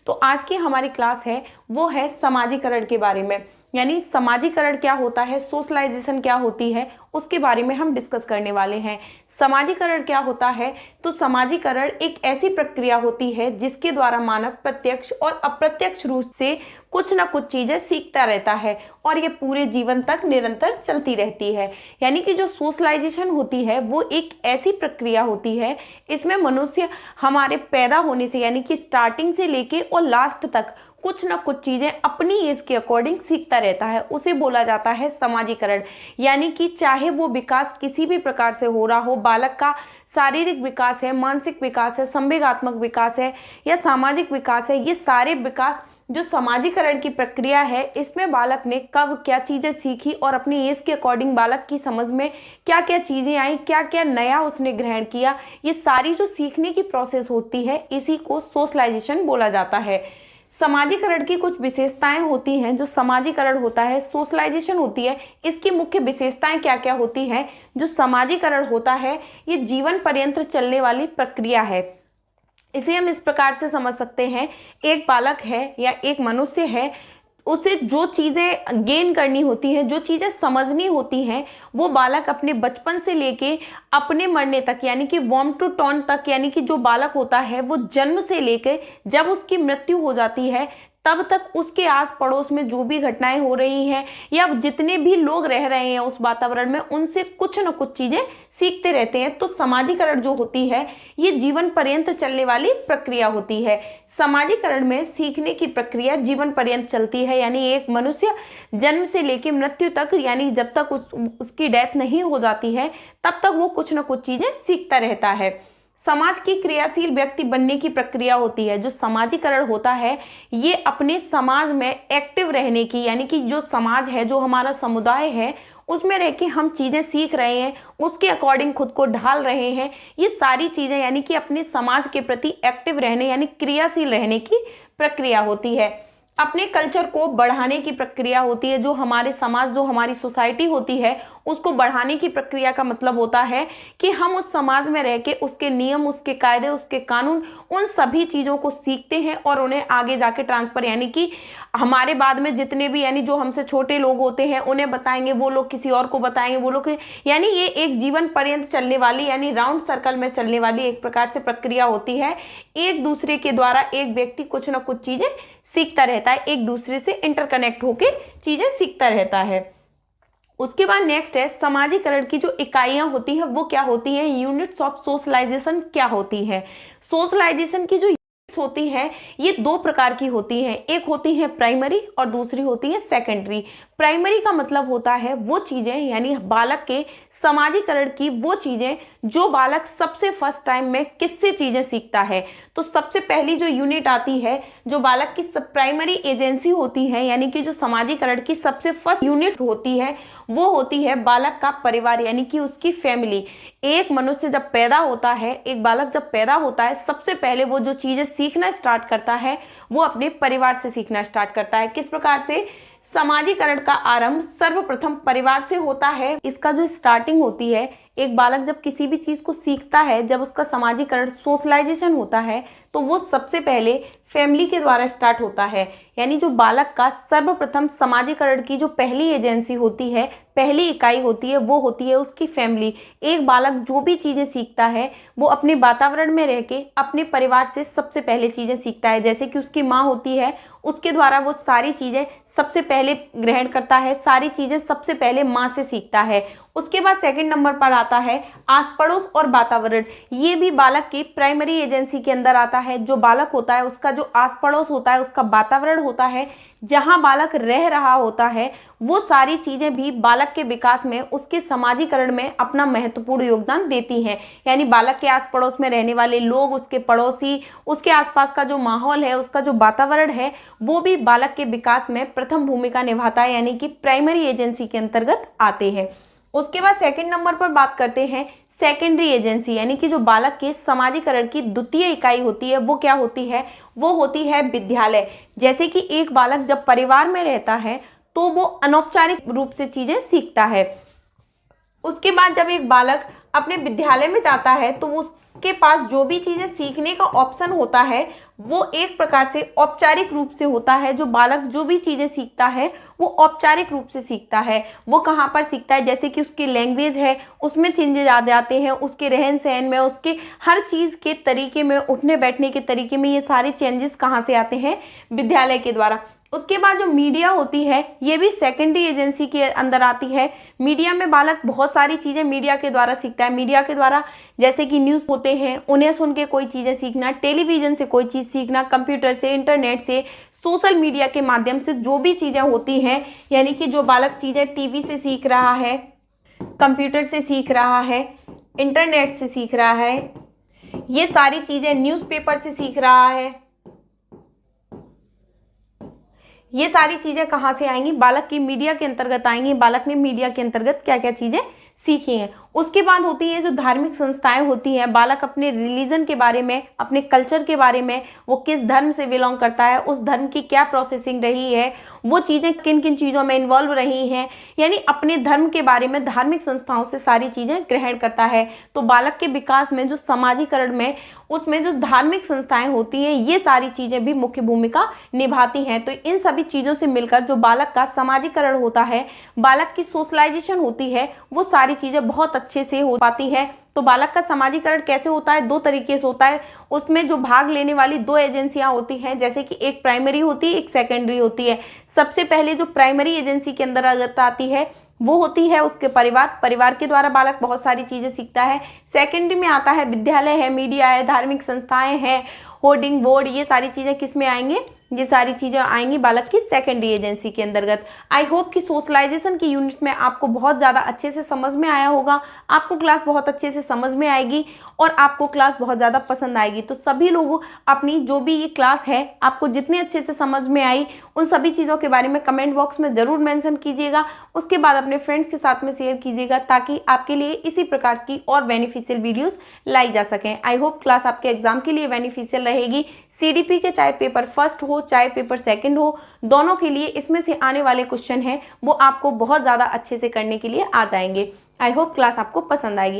तो आज की हमारी क्लास है वो है समाजीकरण के बारे में, यानी समाजीकरण क्या होता है, सोशलाइजेशन क्या होती है, उसके बारे में हम डिस्कस करने वाले हैं। समाजीकरण क्या होता है, तो समाजीकरण एक ऐसी प्रक्रिया होती है जिसके द्वारा मानव प्रत्यक्ष और अप्रत्यक्ष रूप से कुछ ना कुछ चीजें सीखता रहता है और ये पूरे जीवन तक निरंतर चलती रहती है। यानी कि जो सोशलाइजेशन होती है वो एक ऐसी प्रक्रिया होती है, इसमें मनुष्य हमारे पैदा होने से यानी कि स्टार्टिंग से लेके और लास्ट तक कुछ ना कुछ चीजें अपनी एज के अकॉर्डिंग सीखता रहता है, उसे बोला जाता है समाजीकरण। यानी कि चाहे वो विकास किसी भी प्रकार से हो रहा हो, बालक का शारीरिक विकास है, मानसिक विकास है, संवेगात्मक विकास है या सामाजिक विकास है, ये सारे विकास जो समाजीकरण की प्रक्रिया है, इसमें बालक ने कब क्या चीजें सीखी और अपनी एज के अकॉर्डिंग बालक की समझ में क्या क्या चीजें आई, क्या क्या नया उसने ग्रहण किया, ये सारी जो सीखने की प्रोसेस होती है इसी को सोशलाइजेशन बोला जाता है। समाजीकरण की कुछ विशेषताएं होती हैं, जो समाजीकरण होता है, सोशलाइजेशन होती है, इसकी मुख्य विशेषताएं क्या क्या होती हैं। जो समाजीकरण होता है ये जीवन पर्यंत चलने वाली प्रक्रिया है। इसे हम इस प्रकार से समझ सकते हैं, एक बालक है या एक मनुष्य है, उसे जो चीज़ें गेन करनी होती हैं, जो चीज़ें समझनी होती हैं, वो बालक अपने बचपन से लेके अपने मरने तक यानी कि वॉर्म टू टर्न तक, यानी कि जो बालक होता है वो जन्म से लेके जब उसकी मृत्यु हो जाती है तब तक उसके आस पड़ोस में जो भी घटनाएं हो रही हैं या जितने भी लोग रह रहे हैं उस वातावरण में, उनसे कुछ न कुछ चीजें सीखते रहते हैं। तो समाजीकरण जो होती है ये जीवन पर्यंत चलने वाली प्रक्रिया होती है। समाजीकरण में सीखने की प्रक्रिया जीवन पर्यंत चलती है, यानी एक मनुष्य जन्म से लेकर मृत्यु तक, यानी जब तक उसकी डेथ नहीं हो जाती है तब तक वो कुछ न कुछ चीजें सीखता रहता है। समाज की क्रियाशील व्यक्ति बनने की प्रक्रिया होती है। जो समाजीकरण होता है ये अपने समाज में एक्टिव रहने की, यानी कि जो समाज है, जो हमारा समुदाय है, उसमें रह के हम चीज़ें सीख रहे हैं, उसके अकॉर्डिंग खुद को ढाल रहे हैं, ये सारी चीज़ें यानी कि अपने समाज के प्रति एक्टिव रहने यानी क्रियाशील रहने की प्रक्रिया होती है। अपने कल्चर को बढ़ाने की प्रक्रिया होती है। जो हमारे समाज, जो हमारी सोसाइटी होती है, उसको बढ़ाने की प्रक्रिया का मतलब होता है कि हम उस समाज में रह के उसके नियम, उसके कायदे, उसके कानून, उन सभी चीज़ों को सीखते हैं और उन्हें आगे जाके ट्रांसफर, यानी कि हमारे बाद में जितने भी यानी जो हमसे छोटे लोग होते हैं उन्हें बताएंगे, वो लोग किसी और को बताएंगे, वो लोग, यानी ये एक जीवन पर्यंत चलने वाली यानी राउंड सर्कल में चलने वाली एक प्रकार से प्रक्रिया होती है। एक दूसरे के द्वारा एक व्यक्ति कुछ ना कुछ चीज़ें सीखता रहता है, एक दूसरे से इंटरकनेक्ट होके चीजें सीखता रहता है। उसके बाद नेक्स्ट है समाजीकरण की जो इकाइयां होती है वो क्या होती हैं, यूनिट्स ऑफ सोशलाइजेशन क्या होती है। सोशलाइजेशन की जो यूनिट्स होती है ये दो प्रकार की होती हैं, एक होती है प्राइमरी और दूसरी होती है सेकेंडरी। प्राइमरी का मतलब होता है वो चीजें, यानी बालक के समाजीकरण की वो चीजें जो बालक सबसे फर्स्ट टाइम में किससे चीजें सीखता है। तो सबसे पहली जो यूनिट आती है, जो बालक की प्राइमरी एजेंसी होती है, यानी कि जो समाजीकरण की सबसे फर्स्ट यूनिट होती है वो होती है बालक का परिवार, यानी कि उसकी फैमिली। एक मनुष्य जब पैदा होता है, एक बालक जब पैदा होता है, सबसे पहले वो जो चीजें सीखना स्टार्ट करता है वो अपने परिवार से सीखना स्टार्ट करता है। किस प्रकार से? समाजीकरण का आरंभ सर्वप्रथम परिवार से होता है। इसका जो स्टार्टिंग होती है, एक बालक जब किसी भी चीज को सीखता है, जब उसका समाजीकरण, सोशलाइजेशन होता है, तो वो सबसे पहले फैमिली के द्वारा स्टार्ट होता है। यानी जो बालक का सर्वप्रथम समाजीकरण की जो पहली एजेंसी होती है, पहली इकाई होती है, वो होती है उसकी फैमिली। एक बालक जो भी चीजें सीखता है वो अपने वातावरण में रह के अपने परिवार से सबसे पहले चीजें सीखता है। जैसे कि उसकी माँ होती है, उसके द्वारा वो सारी चीजें सबसे पहले ग्रहण करता है, सारी चीजें सबसे पहले माँ से सीखता है। उसके बाद सेकंड नंबर पर आता है आस पड़ोस और वातावरण। ये भी बालक की प्राइमरी एजेंसी के अंदर आता है। जो बालक होता है उसका जो आस पड़ोस होता है, उसका वातावरण होता है, जहां बालक रह रहा होता है, वो सारी चीजें भी बालक के विकास में, उसके समाजीकरण में अपना महत्वपूर्ण योगदान देती हैं। यानी बालक के आस पड़ोस में रहने वाले लोग, उसके पड़ोसी, उसके आसपास का जो माहौल है, उसका जो वातावरण है, वो भी बालक के विकास में प्रथम भूमिका निभाता है, यानी कि प्राइमरी एजेंसी के अंतर्गत आते हैं। उसके बाद सेकंड नंबर पर बात करते हैं सेकेंडरी एजेंसी, यानी कि जो बालक के समाजीकरण की द्वितीय इकाई होती है वो क्या होती है, वो होती है विद्यालय। जैसे कि एक बालक जब परिवार में रहता है तो वो अनौपचारिक रूप से चीजें सीखता है। उसके बाद जब एक बालक अपने विद्यालय में जाता है तो के पास जो भी चीजें सीखने का ऑप्शन होता है वो एक प्रकार से औपचारिक रूप से होता है। जो बालक जो भी चीजें सीखता है वो औपचारिक रूप से सीखता है। वो कहाँ पर सीखता है, जैसे कि उसकी लैंग्वेज है उसमें चेंजेस आ जाते हैं, उसके रहन सहन में, उसके हर चीज के तरीके में, उठने बैठने के तरीके में, ये सारे चेंजेस कहाँ से आते हैं, विद्यालय के द्वारा। उसके बाद जो मीडिया होती है ये भी सेकेंडरी एजेंसी के अंदर आती है। मीडिया में बालक बहुत सारी चीज़ें मीडिया के द्वारा सीखता है। मीडिया के द्वारा जैसे कि न्यूज़ होते हैं उन्हें सुन के कोई चीज़ें सीखना, टेलीविज़न से कोई चीज़ सीखना, कंप्यूटर से, इंटरनेट से, सोशल मीडिया के माध्यम से जो भी चीज़ें होती हैं, यानी कि जो बालक चीज़ें टीवी से सीख रहा है, कंप्यूटर से सीख रहा है, इंटरनेट से सीख रहा है, ये सारी चीज़ें न्यूज़पेपर से सीख रहा है, ये सारी चीजें कहाँ से आएंगी, बालक की मीडिया के अंतर्गत आएंगी। बालक ने मीडिया के अंतर्गत क्या क्या चीजें सीखी हैं। उसके बाद होती है जो धार्मिक संस्थाएं होती हैं, बालक अपने रिलीजन के बारे में, अपने कल्चर के बारे में, वो किस धर्म से बिलोंग करता है, उस धर्म की क्या प्रोसेसिंग रही है, वो चीज़ें किन किन चीज़ों में इन्वॉल्व रही हैं, यानी अपने धर्म के बारे में धार्मिक संस्थाओं से सारी चीज़ें ग्रहण करता है। तो बालक के विकास में जो समाजीकरण में उसमें जो धार्मिक संस्थाएं होती हैं ये सारी चीज़ें भी मुख्य भूमिका निभाती हैं। तो इन सभी चीज़ों से मिलकर जो बालक का समाजीकरण होता है, बालक की सोशलाइजेशन होती है, वो सारी चीज़ें बहुत अच्छे से हो पाती है। तो बालक का समाजीकरण कैसे होता है, दो तरीके से होता है। उसमें जो भाग लेने वाली दो एजेंसियां होती हैं, जैसे कि एक प्राइमरी होती है, एक सेकेंडरी होती है। सबसे पहले जो प्राइमरी एजेंसी के अंदर आती है वो होती है उसके परिवार के द्वारा बालक बहुत सारी चीज़ें सीखता है। सेकेंडरी में आता है विद्यालय है, मीडिया है, धार्मिक संस्थाएं हैं, होर्डिंग बोर्ड, ये सारी चीज़ें किस में आएंगे, ये सारी चीज़ें आएंगी बालक की सेकेंडरी एजेंसी के अंतर्गत। आई होप कि सोशलाइजेशन की यूनिट में आपको बहुत ज़्यादा अच्छे से समझ में आया होगा, आपको क्लास बहुत अच्छे से समझ में आएगी और आपको क्लास बहुत ज़्यादा पसंद आएगी। तो सभी लोग अपनी जो भी ये क्लास है आपको जितने अच्छे से समझ में आई उन सभी चीज़ों के बारे में कमेंट बॉक्स में ज़रूर मेंशन कीजिएगा। उसके बाद अपने फ्रेंड्स के साथ में शेयर कीजिएगा ताकि आपके लिए इसी प्रकार की और बेनिफिशियल वीडियोस लाई जा सकें। आई होप क्लास आपके एग्जाम के लिए बेनिफिशियल रहेगी। सीडीपी के चाहे पेपर फर्स्ट हो चाहे पेपर सेकंड हो, दोनों के लिए इसमें से आने वाले क्वेश्चन हैं वो आपको बहुत ज़्यादा अच्छे से करने के लिए आ जाएंगे। आई होप क्लास आपको पसंद आएगी।